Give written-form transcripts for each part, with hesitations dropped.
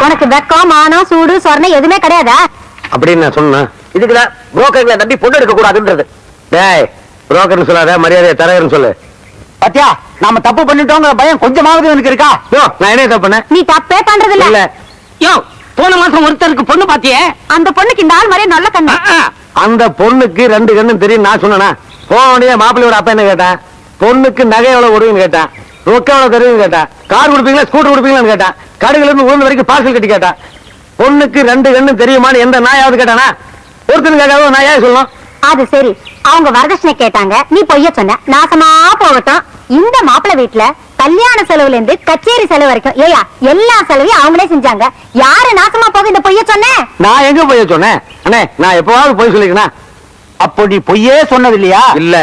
உனக்கு வெக்கம் மானம் சூடு சொர்ணம் எதுவுமே கிடையாதா? அப்படின்னு நான் சொன்னேன். இதுக்குதான் புரோக்கர்களை நம்பி பொண்ணு எடுக்க கூடாதுன்றது. டேய், புரோக்கர்னு சொல்லாத, மரியாதையை தரகர்னு சொல்லு. பாத்தியா, நாம தப்பு பண்ணிட்டோங்கிற பயம் கொஞ்சமாவது எனக்கு இருக்கா? யோ, நான் என்ன தப்பு பண்ணேன்? நீ தப்பே பண்றது இல்ல. யோ, போன மாசம் ஒருத்தருக்கு பொண்ணு பாத்தியே, அந்த பொண்ணுக்கு இந்த ஆள் மாதிரியே நல்ல கண்ணு. அந்த பொண்ணுக்கு 2 கண்ணும் தெரியும் நான் சொன்னா? போனே மாப்பிள்ளையோட அப்பா என்ன கேட்டான்? பொண்ணுக்கு நகை எவ்வளவு கொடுன்னு கேட்டான், ரொக்கம் எவ்வளவு தருன்னு கேட்டான், கார் கொடுப்பீங்களா ஸ்கூட்டர் கொடுப்பீங்களான்னு கேட்டான், கடையில இருந்து உழுந்து வரைக்கும் பார்சல் கட்டி கேட்டான். பொண்ணுக்கு 2 கண்ணும் தெரியுமான்னு எந்த நாயாவது கேட்டானா? ஒருத்தனுக்கு கேட்காத நாயா சொல்லணும். அது சரி, அவங்க வரதட்சணை கேட்டாங்க, நீ பொய்ய சொன்ன, நாசமா போகட்டும். இந்த மாப்பிள்ளை வீட்டுல கல்யாண செலவுல இருந்து கச்சேரி செலவு வரைக்கும் ஏயா எல்லா செலவையும் அவங்களே செஞ்சாங்க. யாரு நாசமா போக இந்த பொய்ய சொன்ன? நான் எங்க பொய்ய சொன்னேன்? அண்ணே, நான் எப்பவாவது பொய் சொல்லிக்கனா? அப்போ நீ பொய்யே சொன்னது இல்லையா? இல்ல.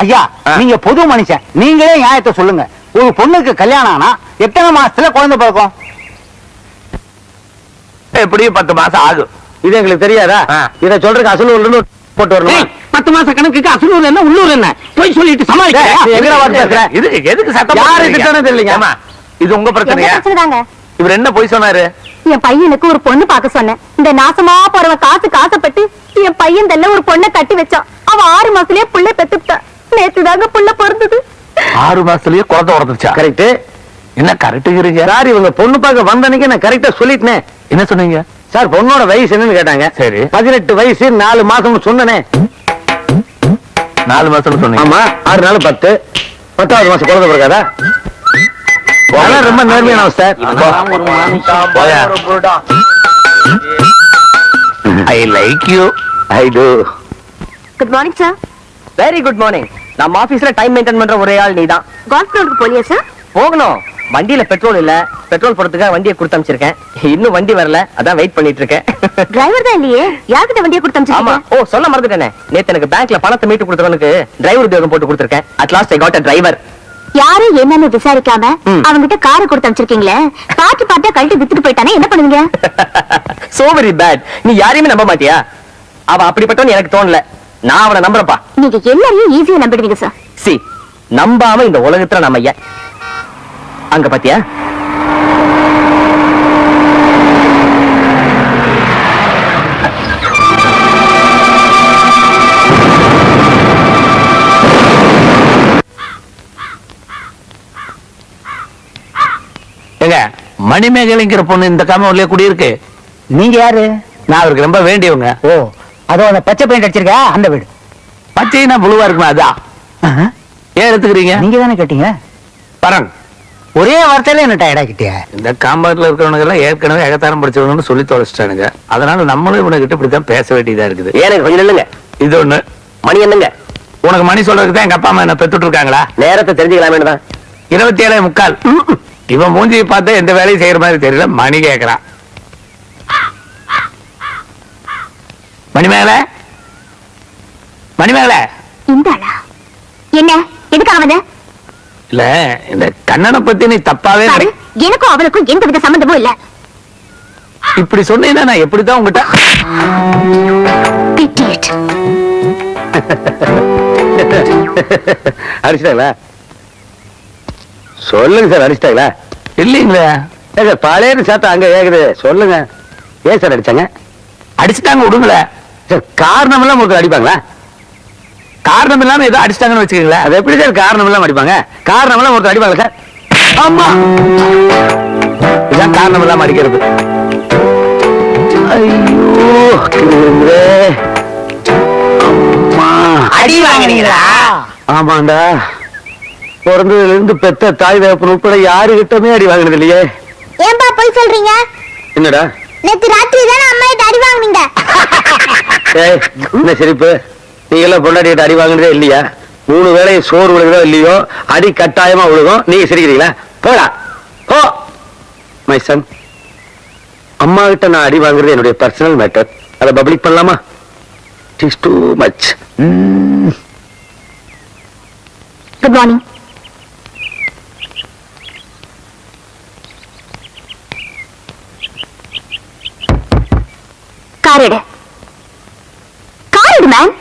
ஐயா, நீங்க பொது மனுஷன், நீங்களே நியாயத்தை சொல்லுங்க. ஒரு பொண்ணுக்கு கல்யாணம் ஆனா எத்தனை மாசத்துல குழந்தை பிறக்கும்? எப்படியும் 10 மாசம் ஆகும். இது எங்களுக்கு தெரியாதா? இத சொல்றதுக்கு அசலூர்ல இருந்து போட்டு வரணும். 10 மாச கணக்குக்கு அசலூர் என்ன உள்ளூர் என்ன போய் சொல்லிட்டு சமாளிக்க. எதுக்கு சத்தம்? யாரு திட்டானது இல்லைங்க. இது உங்க பிரச்சனையா? இவர் என்ன போய் சொன்னாரு? என் பையனுக்கு ஒரு பொண்ணு பார்க்க சொன்னேன். இந்த நாசமா போறவ காசுப்பட்டு என் பையன் தெல்ல ஒரு பொண்ணை கட்டி வச்சான். அவ 6 மாசத்துலயே புள்ள பெத்துட்டா. நேத்து தாங்க புள்ள பிறந்தது. 6 மாசத்துலயே குழந்தை பிறந்துச்சா? கரெக்ட். என்ன கரெக்டுங்கிறீங்க? சார், இவங்க பொண்ணு பார்க்க வந்த அன்னைக்கு நான் கரெக்டா சொல்லிட்டேன். என்ன சொன்னீங்க சார்? பொண்ணோட வயசு என்னன்னு கேட்டாங்க. சரி, 18 வயசு 4 மாசம் சொன்னனே. 4 மாசம் சொன்னீங்க. ஆமா, 6 நாள் 10, 10வது மாசம் குழந்தை பிறக்காதா? ரொம்ப நேர்மையான sir. I like you. I to. Good morning sir. Very good morning. நம்ம ஆபீஸ்ல டைம் மெயின்டைன் பண்ற ஒரே ஆள் நீதான். கால்ஃப் கிரவுண்டுக்கு போலியா சார்? போகணும். வண்டியில பெட்ரோல் இல்ல. பெட்ரோல் போறதுக்காக வண்டியை கொடுத்து அனுப்பிச்சிருக்கேன். இன்னும் வண்டி வரல, அதான் வெயிட் பண்ணிட்டு இருக்கேன். டிரைவர் தான் இல்லையே, யார்கிட்ட வண்டியை கொடுத்து ஆமா. அனுப்பிச்சிருக்கீங்க? ஓ, சொல்ல மறந்துட்டேனே. நேத்து எனக்கு பேங்க்ல பணத்தை மீட்டு கொடுத்தவனுக்கு டிரைவர் உத்தியோகம் போட்டு கொடுத்திருக்கேன். At last I got a driver. யாரு என்னன்னு விசாரிக்காம அவங்கிட்ட காரை கொடுத்து அனுப்பிச்சிருக்கீங்களே. பாட்டு பாட்டா கழட்டி வித்துட்டு போயிட்டானே, என்ன பண்ணுவீங்க? So very bad. நீ யாரையுமே நம்ப மாட்டியா? அவ அப்படிப்பட்டவன் எனக்கு தோணல. நான் அவனை நம்புறப்பா. நீங்க எல்லாரையும் ஈஸியா நம்பிடுவீங்க சார். சி, நம்பாம இந்த உலகத்துல நம்ம ஐயா அங்க பாத்தியா? எங்க மணிமேகலைங்கிற பொண்ணு இந்த காம்பவுண்ட்லயே குடியிருக்கு. நீங்க யாரு? நான் அவருக்கு ரொம்ப வேண்டியவங்க. ஓ, அதோ அந்த பச்சை பெயிண்ட் அடிச்சிருக்க அந்த வீடு. பச்சைனா புழுவா இருக்குமா? அதான். ஏன் எடுத்துக்கிறீங்க? நீங்க தானே கேட்டீங்க. பரங், ஒரே வார்த்தையில என்ன டயர்ட் ஆகிட்டியா? இந்த காம்பவுண்ட்ல இருக்கிறவங்க எல்லாம் ஏற்கனவே எகத்தாரம் படிச்சவங்கன்னு சொல்லி தொலைச்சிட்டானுங்க. அதனால நம்மளும் இவனுக்கிட்ட இப்படித்தான் பேச வேண்டியதா இருக்குது. எனக்கு கொஞ்சம் இல்லைங்க. இது ஒண்ணு. மணி என்னங்க? உனக்கு மணி சொல்றதுக்கு தான் எங்க அப்பா அம்மா என்ன பெத்துட்டு இருக்காங்களா? நேரத்தை தெரிஞ்சுக்கலாமே தான். 27:45. இவன் மூஞ்சியை பார்த்தா எந்த வேலையும் செய்யற மாதிரி தெரியல. மணி கேக்குறான். மணிமேகலை, மணிமேகலை. இந்த ஆளா? என்ன எதுக்காக வந்து? இல்ல, இந்த கண்ணனை பத்தி நீ தப்பாவே எனக்கும் அவனுக்கும் எந்த வித சம்பந்தமும் இல்ல. இப்படி சொன்னீங்கன்னா நான் எப்படிதான் உங்ககிட்ட அடிச்சிட்டாங்களா? சொல்லுங்க சார், அடிச்சிட்டாங்களா? இல்லீங்களா? பழைய சாத்தா அங்க கேக்குது. சொல்லுங்க, ஏன் சார் அடிச்சாங்க? அடிச்சுட்டாங்க, விடுங்கள. சார், காரணம் எல்லாம் உங்களுக்கு அடிப்பாங்களா? காரணம் இல்லாம ஏதோ அடிச்சிட்டாங்கன்னு வச்சுக்கீங்களேன். அது எப்படி சார் காரணம் எல்லாம் அடிப்பாங்க? காரணம் எல்லாம் ஒருத்தர் அடிப்பாங்க சார். ஆமா, இதான் காரணம் இல்லாம அடிக்கிறது. ஐயோ, அம்மா, அடி வாங்குறீங்களா? ஆமாண்டா. பிறந்ததுல இருந்து பெத்த தாய் தகப்பன் உட்பட யாருகிட்டமே அடி வாங்கினது இல்லையே. ஏன்பா போய் சொல்றீங்க? என்னடா? நேத்து ராத்திரி தானே அம்மா கிட்ட அடி வாங்குனீங்க. ஏய், என்ன சிரிப்பு? நீங்க எல்லாம் பொண்டாட்டிகிட்ட அடி வாங்கினதே இல்லையா? 3 வேளை சோறு விழுகுதோ இல்லையோ, அடி கட்டாயமா விழுகும். நீங்க சிரிக்கிறீங்களா? போடா போ. மை சன், அம்மா கிட்ட நான் அடி வாங்குறது என்னுடைய பர்சனல் மேட்டர். அதை பப்ளிக் பண்ணலாமா? It is too much. Good morning. Car எடு. கார் எடு மேம்.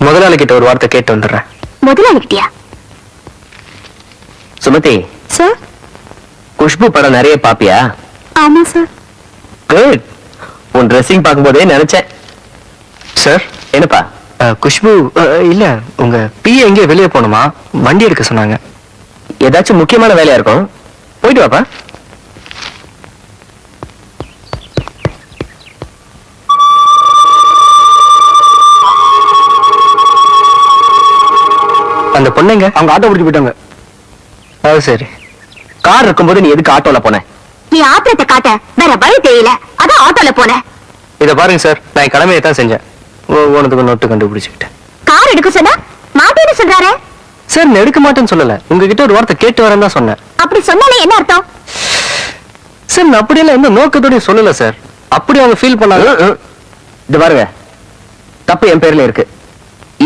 முதலாளி கிட்ட ஒரு வார்த்தை கேட்டு வந்துடுறேன். முதலாளி கிட்டியா? சுமதி, சார். குஷ்பு படம் நிறைய பாப்பியா? ஆமா சார். குட். உன் ட்ரெஸ்ஸிங் பார்க்கும்போதே நினைச்சேன். சார், என்னப்பா? குஷ்பு இல்ல, உங்க பிஏ எங்கே வெளியே போகணுமா, வண்டி எடுக்க சொன்னாங்க. ஏதாச்சும் முக்கியமான வேலையா இருக்கும், போயிட்டு வாப்பா. அந்த பொண்ணுங்க அவங்க ஆட்டோ பிடிச்சி போயிட்டாங்க. அது சரி. கார் இருக்கும்போது நீ எதுக்கு ஆட்டோல போன? நீ ஆத்திரத்தை காட்ட வேற வழி தெரியல, அதான் ஆட்டோல போன. இத பாருங்க சார், நான் என் கடமையை தான் செஞ்சேன். ஒவ்வொன்றுத்துக்கும் நோட்டு கண்டுபிடிச்சுக்கிட்டேன். கார் எடுக்க சொன்னா மாட்டேன்னு சொல்றாரு. சார், நான் எடுக்க மாட்டேன்னு சொல்லல, உங்ககிட்ட ஒரு வார்த்தை கேட்டு வரேன் தான் சொன்னேன். அப்படி சொன்னாலே என்ன அர்த்தம்? சார், நான் அப்படியெல்லாம் எந்த நோக்கத்தோடய சொல்லல சார். அப்படி அவங்க ஃபீல் பண்ணாங்க. இது பாருங்க, தப்பு என் பேர்ல இருக்கு.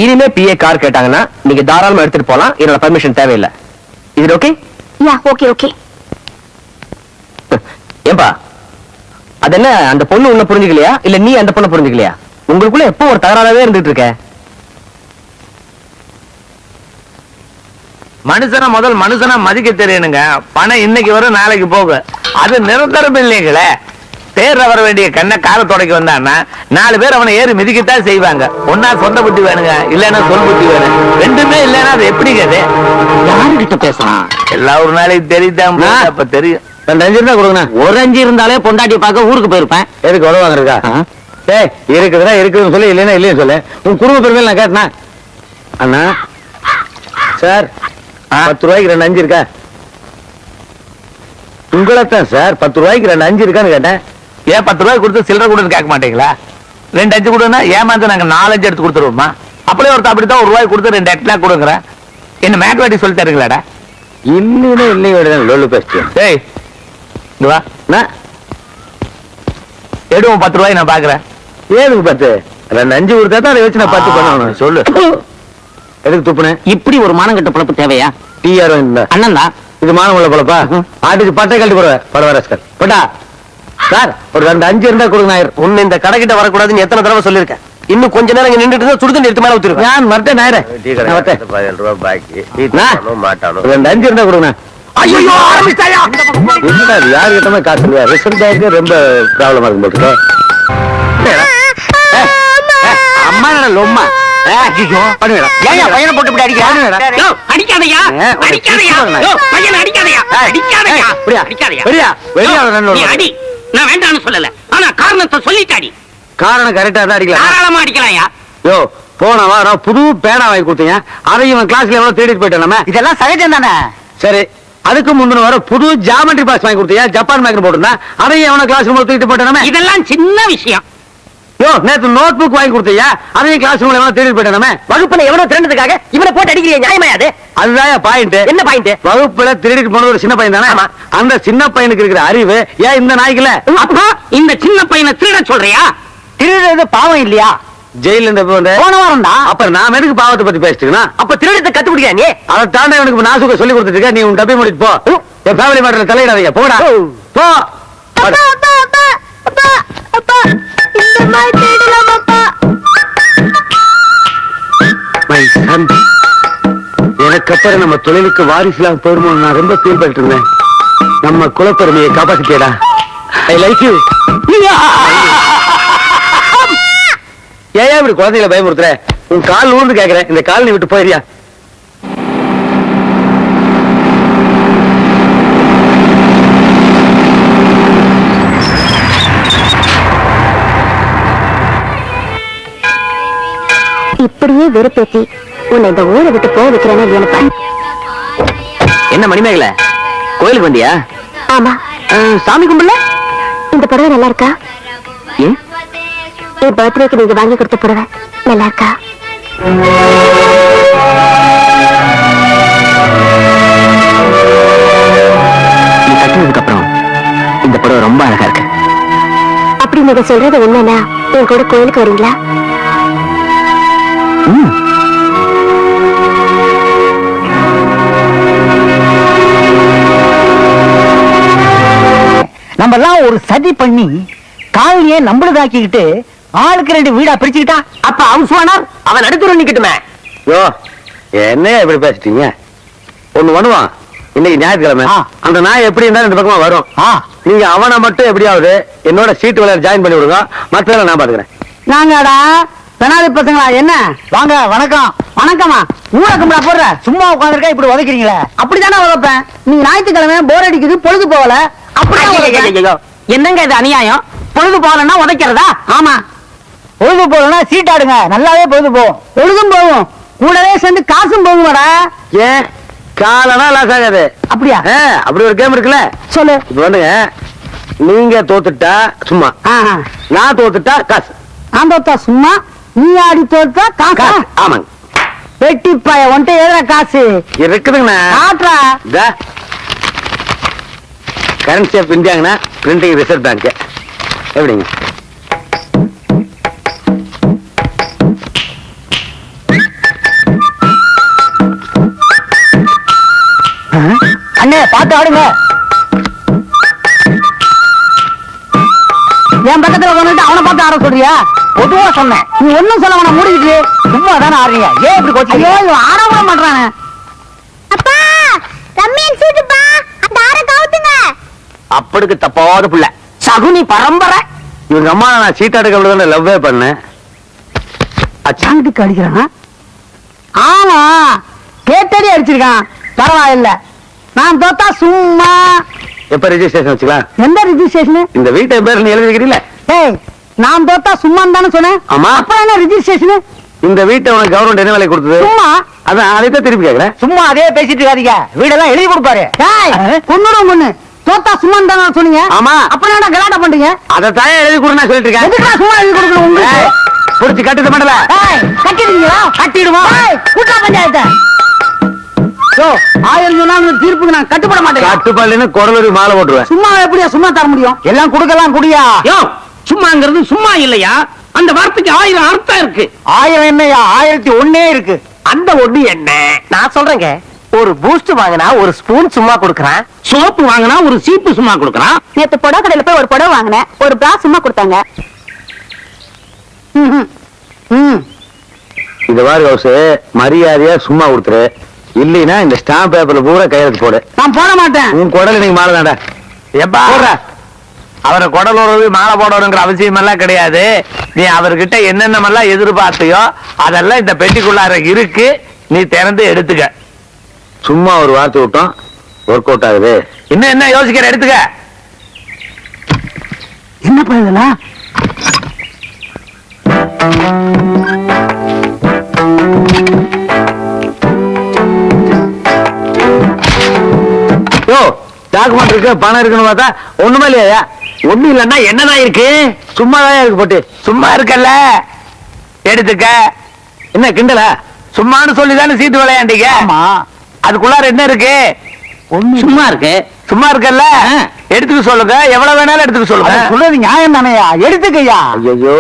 இனிமே பிஏ கார் கேட்டாங்கன்னா நீங்க தாராளமா எடுத்துட்டு போலாம், என்னோட பர்மிஷன் தேவையில்லை. இது ஓகே? யா, ஓகே ஓகே. ஏன்பா, அது என்ன, அந்த பொண்ணு உன்னை புரிஞ்சுக்கலையா இல்ல நீ அந்த பொண்ணை புரிஞ்சுக்கலையா? உங்களுக்குள்ள எப்போ ஒரு தகராறாவே இருந்துட்டு இருக்க? மனுஷனை முதல் மனுஷனா மதிக்க தெரியணுங்க. பணம் இன்னைக்கு வரும் நாளைக்கு போகும், அது நிரந்தரம் இல்லைங்களே. தேர்ற வர வேண்டிய கண்ணை கார தொடக்கி வந்தான்னா 4 பேர் அவனை ஏறி மிதிக்கத்தான் செய்வாங்க. ஒன்னா சொந்த புத்தி வேணுங்க, இல்லைன்னா சொல் புத்தி வேணும். ரெண்டுமே இல்லைன்னா அது எப்படிங்க? அது யாருகிட்ட பேசலாம்? எல்லாம் ஒரு நாளைக்கு தெரியுதான், அப்ப தெரியும். 2 5 இருந்தா கொடுங்கண்ணா. ஒரு 5 இருந்தாலே பொண்டாட்டி பார்க்க ஊருக்கு போயிருப்பேன். எதுக்கு உதவ வாங்குறதா? ஏய், இருக்குதுன்னா இருக்குதுன்னு சொல்லி, இல்லைன்னா இல்லைன்னு சொல்லு. உன் குடும்ப பெருமையில நான் கேட்டேனா? அண்ணா சார், 10 ரூபாய்க்கு 2 5 இருக்கா? உங்களைத்தான் சார், 10 ரூபாய்க்கு 2 5 இருக்கான்னு கேட்டேன். ஏன் 10 ரூபாய் கொடுத்து சில்லறை கொடுன்னு கேட்க மாட்டீங்களா? 2 5 கொடுன்னா ஏமாந்து நாங்க 4 5 எடுத்து கொடுத்துருவோமா? அப்படியே ஒருத்தர் அப்படித்தான் 1 ரூபாய் கொடுத்து 2 8 கொடுக்குறேன். என்ன மேட்வாட்டி சொல்லி தருங்களாடா? இல்லைன்னா இல்லையோட லொல்லு பேசிட்டேன். ஏய், இங்க வா. நான் எடுவோம் 10 ரூபாய் நான் பாக்குறேன். ஏதுக்கு 10? 2 5 கொடுத்தா தான் அதை வச்சு நான் 10 பண்ணணும். சொல்லு. எதுக்கு துப்புனேன்? இப்படி ஒரு மானங்கட்ட பொழப்பு தேவையா? TR இல்ல. அண்ணன் தான். இது மானம் உள்ள பொழப்பா? ஆட்டுக்கு பட்டை கழட்டி போடுவேன். படவரஸ்கர் போட்டா சார், ஒரு 2 5 இருந்தா கொடுங்க. நாயர், உன்னை இந்த கடைக்கிட்ட வரக்கூடாதுன்னு எத்தனை தடவை சொல்லியிருக்கேன். இன்னும் கொஞ்ச நேரம் இங்க நின்றுட்டு இருந்தா சுடுதண்ணி எடுத்து மேல ஊத்திருவேன். நான் வரட்டேன் நாயரே. நான் வரட்டேன். 2 5 இருந்தா கொடுங்க. ஐயோ, ஆரம்பிச்சாயா? என்னடா இது, யாரு கிட்டமே காசு இல்லையா? ரிசல்ட் ஆயிருக்கு, ரொம்ப ப்ராப்ளமா இருக்கும் போட்டு. அம்மா லொம்மா. பையனை போட்டு அடிக்காதையா, அடிக்காதையா, பையனை அடிக்காதையா, அடிக்காதையா, அடி. நான் வேண்டாம்னு சொல்லல, ஆனா காரணத்தை சொல்லிட்டாடி. காரணம் கரெக்டா தான் அடிக்கலாம். தாராளமா அடிக்கலாம்யா. யோ, போன வாரம் புது பேனா வாங்கி கொடுத்தீங்க, அதை இவன் கிளாஸ்ல எவ்வளவு தேடிட்டு போயிட்டேன். நம்ம இதெல்லாம் சகஜம் தானே. சரி, அதுக்கு முந்தின வாரம் புது ஜாமெட்ரி பாக்ஸ் வாங்கி கொடுத்தீங்க, ஜப்பான் மேக்கர் போட்டுருந்தா, அதையும் எவன கிளாஸ் ரூம்ல தூக்கிட்டு போயிட்டேன். இதெல்லாம் சின்ன விஷயம். யோ, நேத்து நோட் புக் வாங்கி கொடுத்தீங்க, அதையும் கிளாஸ் ரூம்ல எவன தேடிட்டு போயிட்டேன். வகுப்புல எவனோ திரண்டதுக்காக இவனை போட்டு அடிக்கிறீங்க, நியாயமா அது? அதுதான் பாயிண்ட். என்ன பாயிண்ட்? வகுப்புல திருடிட்டு போனது ஒரு சின்ன பையன் தானே. அந்த சின்ன பையனுக்கு இருக்கிற அறிவு ஏன் இந்த நாய்க்குல? அப்பா, இந்த சின்ன பையனை திருட சொல்றியா? திருடுறது பாவம் இல்லையா? ஜெயில இருந்து எப்ப வந்த? போன வாரம் தான். அப்ப நாம எதுக்கு பாவத்தை பத்தி பேசிட்டுனா? அப்ப திருடத்தை கத்துப்பிடிக்கா நீ? அதை தாண்ட இவனுக்கு நாசுக்க சொல்லி கொடுத்துட்டு இருக்க. நீ உன் டப்பி மூடிட்டு போ. என் ஃபேமிலி மேட்டர்ல தலையிடாதீங்க, போடா போ. My son, எனக்கு அப்புறம் நம்ம தொழிலுக்கு வாரிசுலாம் போயிருமோன்னு நான் ரொம்ப ஃபீல் பண்ணிட்டு இருந்தேன். நம்ம குலப்பெருமையை காப்பாத்திட்டேடா. I like you. ஏன் இப்படி குழந்தைகளை பயமுறுத்துற? உன் கால் ஊர்ந்து கேக்குறேன், இந்த கால் நீ விட்டு போயிரியா? இப்படியே வெறுப்பேத்தி உன்னை இந்த ஊரை விட்டு போக வைக்கிறேன்னு நினைப்பா. என்ன மணிமேகலை, கோயிலுக்கு வந்தியா? ஆமா. சாமி கும்பிடல? இந்த புடவை நல்லா இருக்கா? ஏன்? என் பர்த்டேக்கு நீங்க வாங்கி கொடுத்த புடவை நல்லா இருக்கா? நீ கட்டினதுக்கு அப்புறம் இந்த புடவை ரொம்ப அழகா இருக்கு. அப்படி நீங்க சொல்றது என்னன்னா என் கூட கோயிலுக்கு வரீங்களா? நம்ம எல்லாம் ஒரு சதி பண்ணி காலையே நம்மளுதாக்கிக்கிட்டு ஆளுக்கு 2 வீடா பிரிச்சுக்கிட்டா. அப்ப ஹவுஸ் ஓனர் அவன் நடுத்துற நிக்கட்டுமே. யோ, என்னையா இப்படி பேசிட்டீங்க? ஒண்ணு பண்ணுவான், இன்னைக்கு ஞாயிற்றுக்கிழமை ஆ. அந்த நாய் எப்படி இருந்தாலும் இந்த பக்கமா வரும் ஆ நீங்க அவனை மட்டும் எப்படியாவது என்னோட சீட்டு விளையாட ஜாயின் பண்ணி விடுங்க மத்ததெல்லாம் நான் பாத்துக்கிறேன். நாங்கடா பெனாலி பசங்களா என்ன வாங்க வணக்கம் வணக்கமா ஊர கும்பிடா போடுற சும்மா உட்காந்துருக்கா இப்படி உதைக்கிறீங்களே அப்படித்தானே உதைப்பேன் நீங்க ஞாயிற்றுக்கிழமை போர் அடிக்குது பொழுது போகல அப்படியே என்னங்க இது அநியாயம் பொழுது போகலன்னா உதைக்கிறதா ஆமா பொழுது போகலன்னா சீட்டாடுங்க நல்லாவே பொழுது போகும் பொழுதும் போகும் கூடவே சேர்ந்து காசும் போகுமாடா ஏன் காலனா லாஸ் ஆகாது. அப்படியா அப்படி ஒரு கேம் இருக்குல்ல. சொல்லு இப்ப வந்துங்க நீங்க தோத்துட்டா சும்மா ஆஹா. நான் தோத்துட்டா காசு. நான் தோத்தா சும்மா நீ ஆடி தோத்தா காசா காசு ஆமாங்க வெட்டி பாய ஒன்ட்ட ஏற காசு இருக்குதுங்கண்ணா. காட்டுறா கரன்சி ஆஃப் இந்தியாங்கண்ணா பிரிண்டிங் ரிசர்வ் பேங்க் எப்படிங்க அண்ணே பார்த்து ஆடுங்க என் பக்கத்துல வந்துட்டு அவனை பார்த்து ஆட சொல்றியா பொதுவா சொன்னேன் நீ ஒண்ணும் சொல்ல வேணாம் மூடிக்கிட்டு சும்மா தானே ஆடுறீங்க ஏன் இப்படி கோச்சு ஐயோ ஆட விட மாட்டானே அப்பா ரம்மியன் சீட்டுப்பா அந்த ஆற கவுத்துங்க. அப்படிக்கு தப்பாத புள்ள சகுனி பரம்பரை இவங்க அம்மா நான் சீட்டாடுக்க அவ்வளவுதான் லவ்வே பண்ணேன். அச்சாங்கிட்டு அடிக்கிறான் ஆமா கேட்டடி அடிச்சிருக்கான் பரவாயில்ல நான் தோத்தா சும்மா எப்ப ரெஜிஸ்ட்ரேஷன் வச்சுக்கலாம். எந்த ரிஜிஸ்ட்ரேஷன் இந்த வீட்டை பேர் நீ எழுதி வைக்கிறீங்களா. ஏய் நான் தோத்தா சும்மான்னு தானே சொன்னேன் ஆமா. அப்புறம் என்ன ரிஜிஸ்ட்ரேஷன் இந்த வீட்டை உனக்கு கவர்மெண்ட் என்ன வேலை கொடுத்தது. சும்மா அதான் அதைத்தான் திருப்பி கேட்கிறேன். சும்மா அதே பேசிட்டு இருக்காதீங்க வீடெல்லாம் எழுதி கொடுப்பாரு கொன்னுடும் கொன்னு தோத்தா சும்மான்னு தானே சொன்னீங்க ஆமா. அப்ப என்ன கலாட்டம் பண்றீங்க அதை தாயே எழுதி கொடுன்னு நான் சொல்லிட்டு இருக்கேன். எதுக்குடா சும்மா எழுதி கொடுக்கணும் உங்களுக்கு புடிச்சு கட்டுத மாட்டல. கட்டிடுவீங்களா கட்டிடுவோம் கூட்டா பஞ்சாயத்தை யோ 1000 சொன்னா தீர்ப்புக்கு நான் கட்டுப்பட மாட்டேன் கட்டுப்பாடுன்னு குடலூரி மாலை போட்டுருவேன். சும்மா எப்படியா சும்மா தர முடியும் எல்லாம் கொடுக்கலாம் குடியா யோ சும்மாங்கிறது சும்மா இல்லையா, அந்த வார்த்தைக்கு 1000 அர்த்தம் இருக்கு. 1000 என்னையா 1001 இருக்கு. அந்த ஒண்ணு என்ன, நான் சொல்றேங்க ஒரு பூஸ்ட் வாங்கினா ஒரு ஸ்பூன் சும்மா கொடுக்கறான். சோப்பு வாங்கினா ஒரு சீப்பு சும்மா கொடுக்கறான். நேத்து புடவை கடையில போய் ஒரு புடவை வாங்கினேன், ஒரு பிரா சும்மா கொடுத்தாங்க. இது மாதிரி ஹவுஸ் மரியாதையா சும்மா கொடுத்துரு, இல்லைன்னா இந்த ஸ்டாம்ப் பேப்பர்ல பூரா கையெழுத்து போடு. நான் போட மாட்டேன். உன் குடல் நீங்க மாலை தாண்டா. எப்பா அவரை குடலுறவு மாலை போடணுங்கிற அவசியம் எல்லாம் கிடையாது. நீ அவர்கிட்ட என்னென்னமெல்லாம் எதிர்பார்த்தியோ அதெல்லாம் இந்த பெட்டிக்குள்ளார இருக்கு, நீ திறந்து எடுத்துக்க. சும்மா ஒரு வார்த்தை விட்டோம் ஒர்க் அவுட் ஆகுது. இன்னும் என்ன யோசிக்கிற, எடுத்துக்க. என்ன பண்ணுதுன்னா யோ டாக்குமெண்ட் இருக்கு, பணம் இருக்குன்னு பார்த்தா ஒண்ணுமே இல்லையா. ஒண்ணு இல்லன்னா என்னதான் இருக்கு, சும்மாதான் இருக்கு போட்டு. சும்மா இருக்கல்ல, எடுத்துக்க. என்ன கிண்டலா? சும்மான்னு சொல்லிதானே சீட்டு விளையாண்டீங்க. ஆமா அதுக்குள்ளார என்ன இருக்கு, சும்மா இருக்கு. சும்மா இருக்கல்ல, எடுத்துக்க சொல்லுங்க. எவ்வளவு வேணாலும் எடுத்துக்க சொல்லுங்க. அது சொல்றது நியாயம் தானேயா எடுத்துக்கையா. ஐயோ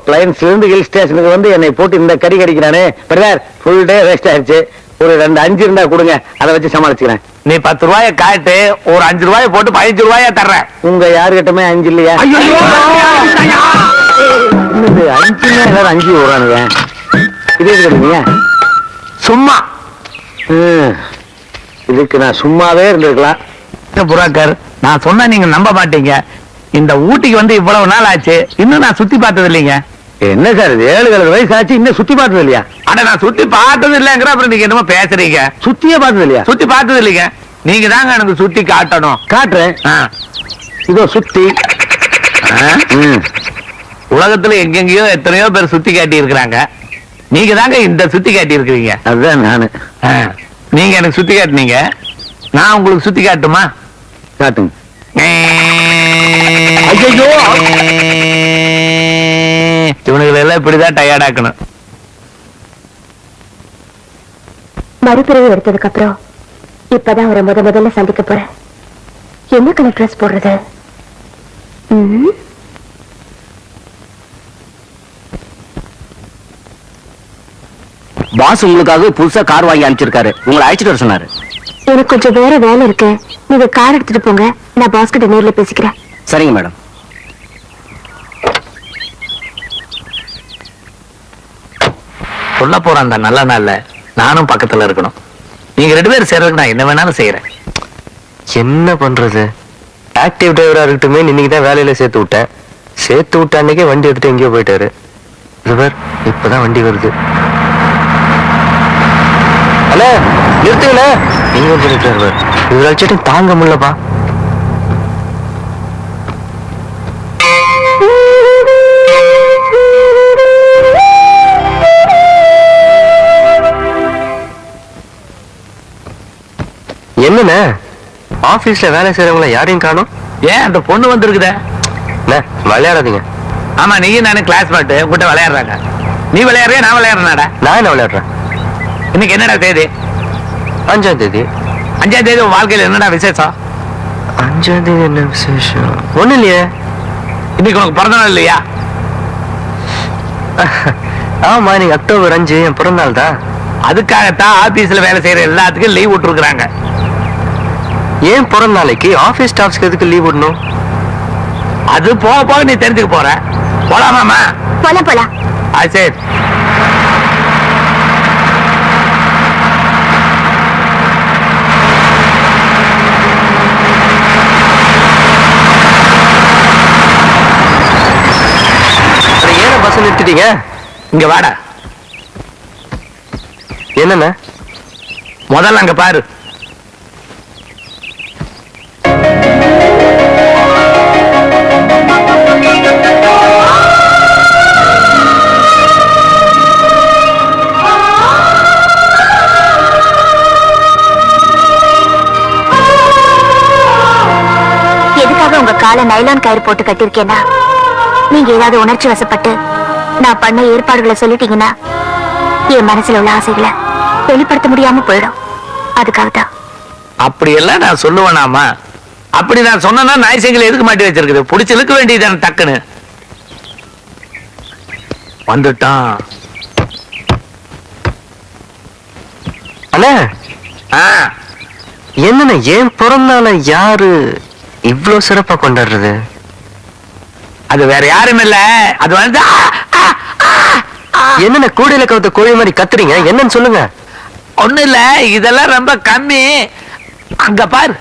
பிளைன்ஸ்ல இருந்து ஹில் ஸ்டேஷனுக்கு வந்து என்னை போட்டு இந்த கடி கடிக்கிறானே. பிரதர் ஃபுல் டே வேஸ்ட் ஆயிடுச்சு, ஒரு 2 5 இருந்தா கொடுங்க, அதை வச்சு சமாளிச்சுக்கிறேன். நீ 10 ரூபாய காட்டு, ஒரு 5 ரூபாய போட்டு 15 ரூபாயா தர்றேன். உங்க யாருகிட்டமே 5 இல்லையா? ஐயோ, என்னது 5மே எல்லாரும் 5 விடுறானுங்க. இது எது கிடைக்குங்க? சும்மா இதுக்கு நான் சும்மாவே இருந்திருக்கலாம். புறாக்கர், நான் சொன்னா நீங்க நம்ப மாட்டீங்க. இந்த ஊட்டிக்கு வந்து இவ்வளவு நாள் ஆச்சு, இன்னும் நான் சுத்தி பார்த்தது இல்லைங்க. என்ன சார் இது 7 வயசு ஆச்சு இன்னும் சுத்தி பார்த்தது இல்லையா? அட நான் சுத்தி பார்த்தது இல்லைங்கிற, அப்புறம் நீங்க என்னமோ பேசுறீங்க. சுத்தியே பார்த்தது இல்லையா? சுத்தி பார்த்தது இல்லைங்க, நீங்க தாங்க எனக்கு சுத்தி காட்டணும். காட்டுறேன். ஆ. இதோ சுத்தி. ஆ? உலகத்துல எங்கெங்கயோ எத்தனையோ பேர் சுத்தி காட்டி இருக்கிறாங்க, நீங்க தாங்க இந்த சுத்தி காட்டி இருக்கிறீங்க. அதுதான் நானு. ஆ. நீங்க எனக்கு சுத்தி காட்டுனீங்க, நான் உங்களுக்கு சுத்தி காட்டுமா? காட்டுங்க. ஐயோ, இவனுங்களை எல்லாம் இப்படிதான் டயர்டாக்கணும். மறுபிறவி எடுத்ததுக்கு அப்புறம் இப்பதான் அவரை முதல்ல சந்திக்க போறேன். என்ன கலர் ட்ரெஸ் போடுறது? பாஸ் உங்களுக்காக புதுசா கார் வாங்கி அனுப்பிச்சிருக்காரு, உங்களை அழைச்சிட்டு வர சொன்னாரு. எனக்கு கொஞ்சம் வேற வேலை இருக்கு, நீங்க கார் எடுத்துட்டு போங்க, நான் பாஸ் கிட்ட நேர்ல பேசிக்கிறேன். சரிங்க மேடம். சொல்ல போற அந்த நல்ல நாள்ல நானும் பக்கத்துல இருக்கணும். நீங்க 2 பேரும் சேர்றதுக்கு நான் என்ன வேணாலும் செய்யறேன். என்ன பண்றது? ஆக்டிவ் டிரைவரா இருக்கட்டுமே, இன்னைக்கு தான் வேலையில சேர்த்து விட்டேன். சேர்த்து விட்ட அன்னைக்கே வண்டி எடுத்துட்டு எங்கேயோ போயிட்டாரு. இவர் இப்பதான் வண்டி வருது. அண்ணா நிறுத்துங்கண்ணா. நீங்க வந்து டிரைவர் இவர் அழைச்சிட்டு தாங்க முடியலப்பா. என்னண்ணே ஆபீஸ்ல வேலை செய்யறவங்கள யாரையும் காணோம்? ஏன் அந்த பொண்ணு வந்திருக்குதே? அண்ணே, விளையாடாதீங்க. ஆமா, நீயும் நானும் கிளாஸ்மேட் உங்ககிட்ட விளையாடுறாங்க. நீ விளையாடுறியா நான் விளையாடுறேனாடா? நான் என்ன விளையாடுறேன்? இன்னைக்கு என்னடா தேதி? 5ஆம் தேதி. 5ஆம் தேதி உன் வாழ்க்கையில என்னடா விசேஷம்? 5ஆம் தேதி என்ன விசேஷம்? ஒண்ணு இல்லையே. இன்னைக்கு உனக்கு பிறந்த நாள் இல்லையா? ஆமா, நீங்க அக்டோபர் 5 என் பிறந்த நாள் தான். அதுக்காகத்தான் ஆபீஸ்ல வேலை செய்யற எல்லாத்துக்கும் லீவ் விட்டுருக்காங்க. ஏன் பிறந்த நாளைக்கு ஆபீஸ் ஸ்டாஃப்ஸ்க்கு எதுக்கு லீவ் விடணும்? அது போக போக நீ தெரிஞ்சுக்க போற. போலாமாமா? போலாம். சரி. ஏன் பஸ் நிறுத்திட்டீங்க? இங்க வாடா. என்னண்ணே? முதல்ல அங்க பாரு. எதுக்காக உங்க காலை நைலான் கயிறு போட்டு கட்டிருக்கேன்னா, நீங்க ஏதாவது உணர்ச்சி வசப்பட்டு நான் பண்ண ஏற்பாடுகளை சொல்லிட்டீங்கன்னா என் மனசுல உள்ள ஆசைகளை வெளிப்படுத்த முடியாம போயிடும். அதுக்காகத்தான். அப்படி எல்லாம் நான் சொல்லுவேனாமா? அப்படி நான் சொன்னா நாய் செங்கல் எதுக்கு மாட்டி வச்சிருக்குது? புடிச்சு இழுக்க வேண்டியதான டக்குன்னு. வந்துட்டான். அண்ணே, என்னண்ணே ஏன் பிறந்த நாளை யாரு இவ்வளவு சிறப்பா கொண்டாடுறது? அது வேற யாரும் இல்ல, அது வந்து என்னென்ன கூடையில கவுத்த கோழி மாதிரி கத்துறீங்க? என்னன்னு சொல்லுங்க. ஒண்ணு இல்ல, இதெல்லாம் ரொம்ப கம்மி. அங்க பாரு.